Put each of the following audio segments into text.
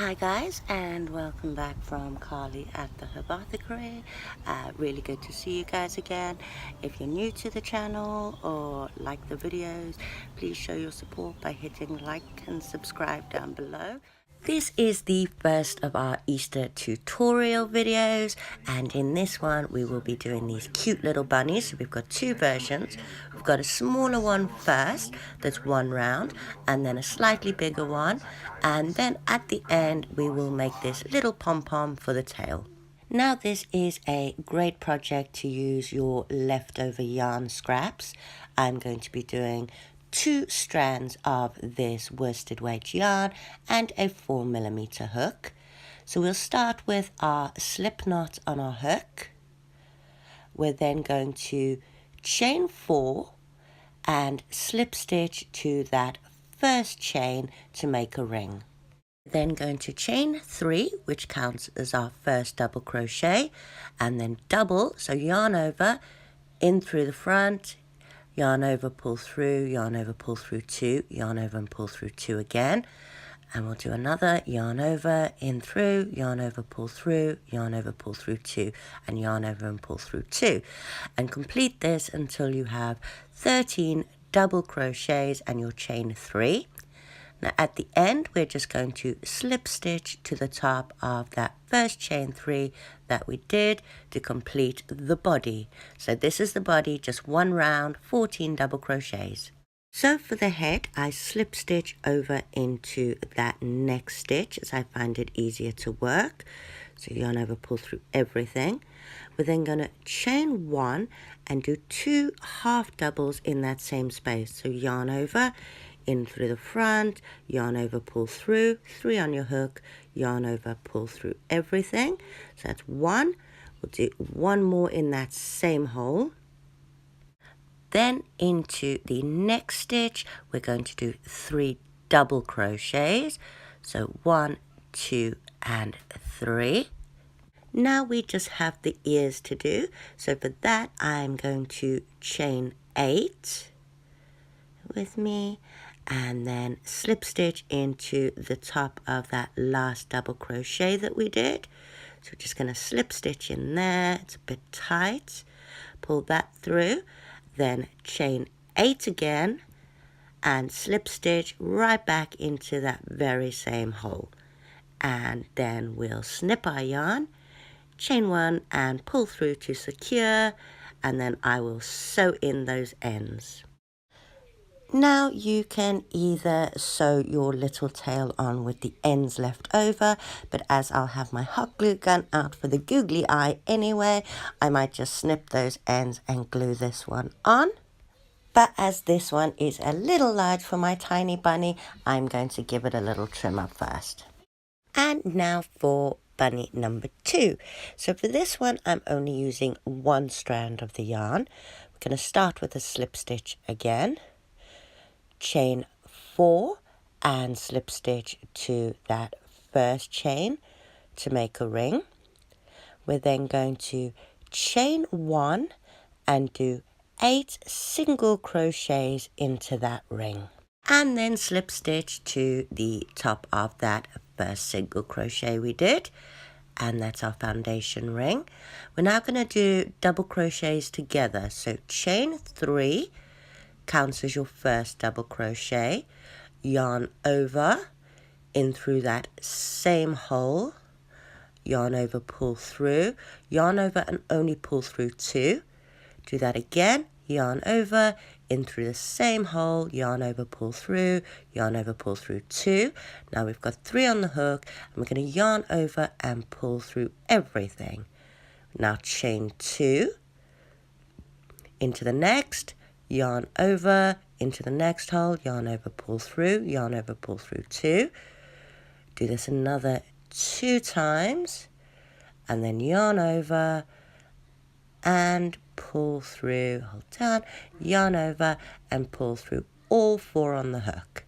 Hi guys, and welcome back from Carly at the Herbathicary. Really good to see you guys again. If you're new to the channel or like the videos, please show your support by hitting like and subscribe down below. This is the first of our Easter tutorial videos, and in this one we will be doing these cute little bunnies. So we've got two versions. We've got a smaller one first, that's one round, and then a slightly bigger one, and then at the end we will make this little pom-pom for the tail. Now this is a great project to use your leftover yarn scraps. I'm going to be doing 2 strands of this worsted weight yarn and a 4mm hook. So we'll start with our slip knot on our hook. We're then going to chain 4 and slip stitch to that first chain to make a ring. Then going to chain 3, which counts as our first double crochet, and then double, so yarn over, in through the front, yarn over, pull through, yarn over, pull through 2, yarn over and pull through 2 again, and we'll do another yarn over, in through, yarn over, pull through, yarn over, pull through 2, and yarn over and pull through 2, and complete this until you have 13 double crochets and you'll chain 3. Now at the end we're just going to slip stitch to the top of that first chain 3 that we did to complete the body. So this is the body, just one round, 14 double crochets. So for the head I slip stitch over into that next stitch as I find it easier to work. So yarn over, pull through everything. We're then going to chain 1 and do 2 half doubles in that same space. So yarn over, in through the front, yarn over, pull through, 3 on your hook, yarn over, pull through everything. So that's 1. We'll do 1 more in that same hole. Then into the next stitch, we're going to do 3 double crochets. So 1, 2, and 3. Now we just have the ears to do. So for that, I'm going to chain 8 with me, and then slip stitch into the top of that last double crochet that we did. So we're just going to slip stitch in there. It's a bit tight. Pull that through, then chain 8 again and slip stitch right back into that very same hole. And then we'll snip our yarn, chain 1 and pull through to secure, and then I will sew in those ends. Now you can either sew your little tail on with the ends left over, but as I'll have my hot glue gun out for the googly eye anyway, I might just snip those ends and glue this one on. But as this one is a little large for my tiny bunny, I'm going to give it a little trim up first. And now for bunny number 2. So for this one, I'm only using 1 strand of the yarn. We're going to start with a slip stitch again. Chain 4 and slip stitch to that first chain to make a ring. We're then going to chain 1 and do 8 single crochets into that ring, and then slip stitch to the top of that first single crochet we did, and that's our foundation ring. We're now going to do double crochets together, so chain 3 counts as your first double crochet, yarn over, in through that same hole, yarn over, pull through, yarn over and only pull through 2, do that again, yarn over, in through the same hole, yarn over, pull through, yarn over, pull through 2. Now we've got 3 on the hook, and we're going to yarn over and pull through everything. Now chain 2 into the next, yarn over, into the next hole, yarn over, pull through, yarn over, pull through 2. Do this another 2 times, and then yarn over and pull through, hold down, yarn over and pull through all 4 on the hook.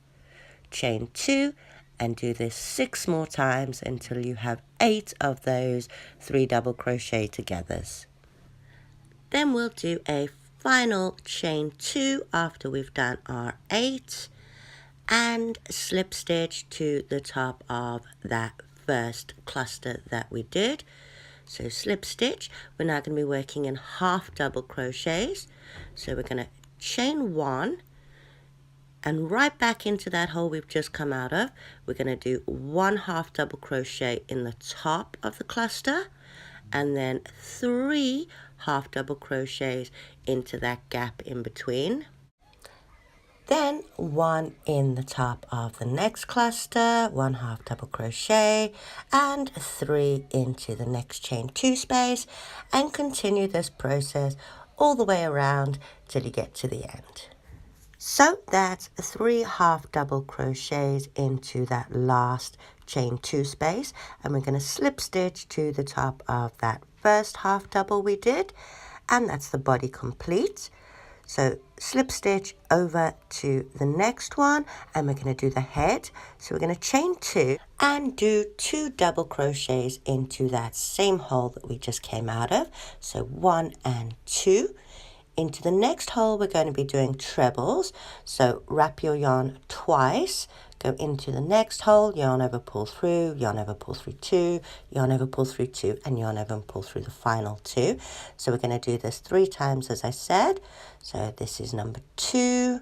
Chain 2 and do this 6 more times until you have 8 of those 3 double crochet togethers. Then we'll do a final chain 2 after we've done our 8, and slip stitch to the top of that first cluster that we did. So slip stitch, we're now going to be working in half double crochets. So we're going to chain one, and right back into that hole we've just come out of, we're going to do one half double crochet in the top of the cluster, and then 3 half double crochets into that gap in between. Then 1 in the top of the next cluster, 1 half double crochet, and 3 into the next chain 2 space, and continue this process all the way around till you get to the end. So that's 3 half double crochets into that last chain 2 space, and we're going to slip stitch to the top of that first half double we did, and that's the body complete. So slip stitch over to the next one, and we're going to do the head. So we're going to chain 2 and do 2 double crochets into that same hole that we just came out of. So 1 and 2. Into the next hole we're going to be doing trebles, so wrap your yarn twice, go into the next hole, yarn over, pull through, yarn over, pull through 2, yarn over, pull through 2, and yarn over and pull through the final 2. So we're going to do this 3 times as I said. So this is number 2,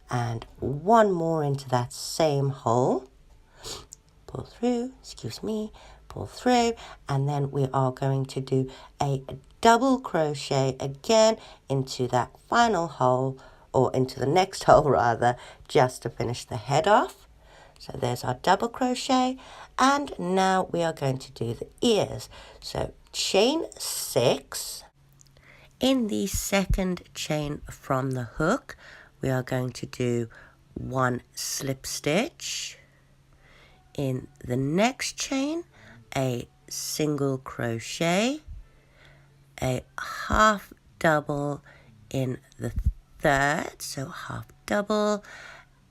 and 1 more into that same hole, pull through, pull through, and then we are going to do a double crochet again into that final hole, or into the next hole rather, just to finish the head off. So there's our double crochet, and now we are going to do the ears. So chain 6. In the second chain from the hook, we are going to do 1 slip stitch. In the next chain, a single crochet, a half double in the third, so half double,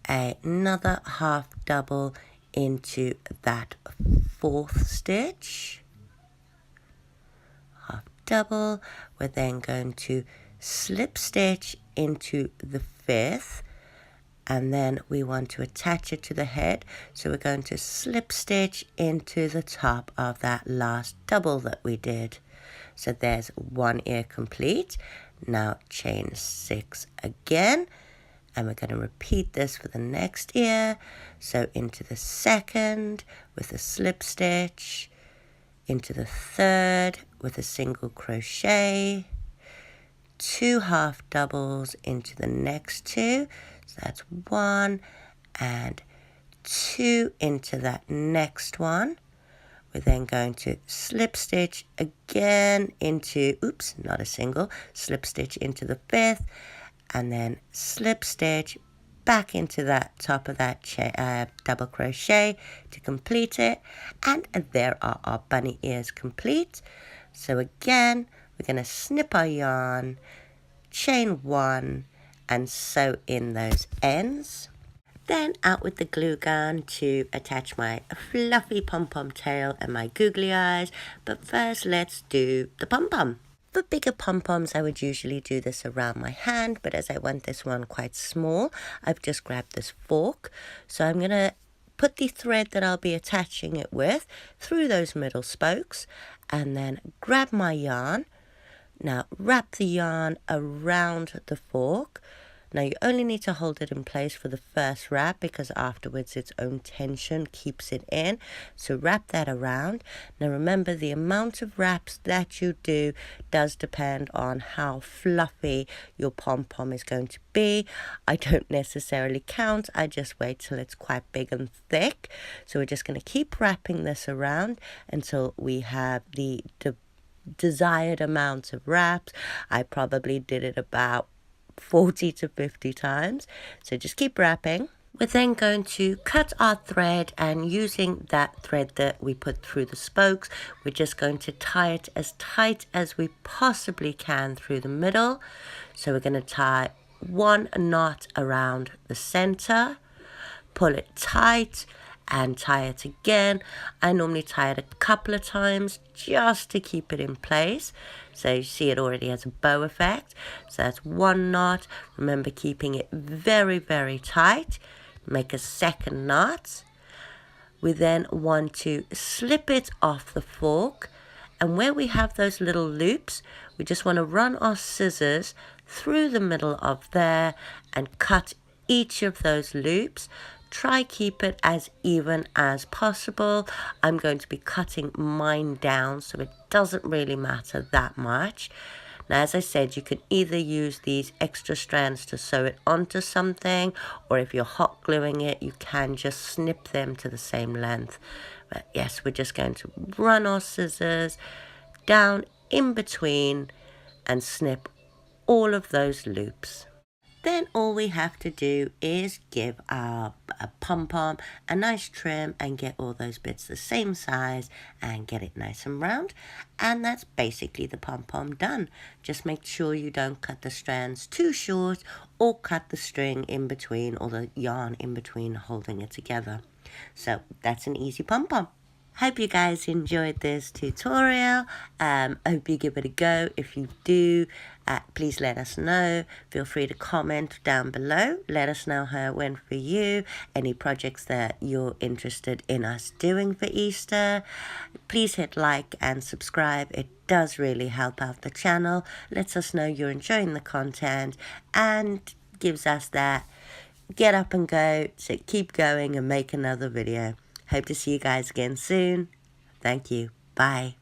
another half double into that 4th stitch, half double. We're then going to slip stitch into the 5th, and then we want to attach it to the head, so we're going to slip stitch into the top of that last double that we did. So there's 1 ear complete. Now chain 6 again, and we're going to repeat this for the next ear. So into the second with a slip stitch, into the third with a single crochet, 2 half doubles into the next 2. So that's 1 and 2 into that next one. We're then going to slip stitch again into, oops, not a single, slip stitch into the 5th, and then slip stitch back into that top of that double crochet to complete it. And there are our bunny ears complete. So again, we're going to snip our yarn, chain 1, and sew in those ends. Then out with the glue gun to attach my fluffy pom-pom tail and my googly eyes. But first, let's do the pom-pom. For bigger pom-poms, I would usually do this around my hand, but as I want this one quite small, I've just grabbed this fork. So I'm going to put the thread that I'll be attaching it with through those middle spokes, and then grab my yarn. Now wrap the yarn around the fork. Now you only need to hold it in place for the first wrap, because afterwards its own tension keeps it in. So wrap that around. Now remember, the amount of wraps that you do does depend on how fluffy your pom-pom is going to be. I don't necessarily count, I just wait till it's quite big and thick. So we're just going to keep wrapping this around until we have the desired amount of wraps. I probably did it about 40 to 50 times. So just keep wrapping. We're then going to cut our thread, and using that thread that we put through the spokes, we're just going to tie it as tight as we possibly can through the middle. So we're going to tie 1 knot around the center, pull it tight, and tie it again. I normally tie it a couple of times just to keep it in place. So you see it already has a bow effect. So that's 1 knot. Remember, keeping it very, very tight. make a second knot. We then want to slip it off the fork, and where we have those little loops, we just want to run our scissors through the middle of there and cut each of those loops. Try keep it as even as possible. I'm going to be cutting mine down, so it doesn't really matter that much. Now, as I said, you can either use these extra strands to sew it onto something, or if you're hot gluing it, you can just snip them to the same length. But yes, we're just going to run our scissors down in between and snip all of those loops. Then all we have to do is give our pom-pom a nice trim and get all those bits the same size and get it nice and round. And that's basically the pom-pom done. Just make sure you don't cut the strands too short or cut the string in between or the yarn in between holding it together. So that's an easy pom-pom. Hope you guys enjoyed this tutorial. Hope you give it a go. If you do, please let us know. Feel free to comment down below. Let us know how it went for you. Any projects that you're interested in us doing for Easter. Please hit like and subscribe. It does really help out the channel. Lets us know you're enjoying the content and gives us that get up and go to keep going and make another video. Hope to see you guys again soon. Thank you. Bye.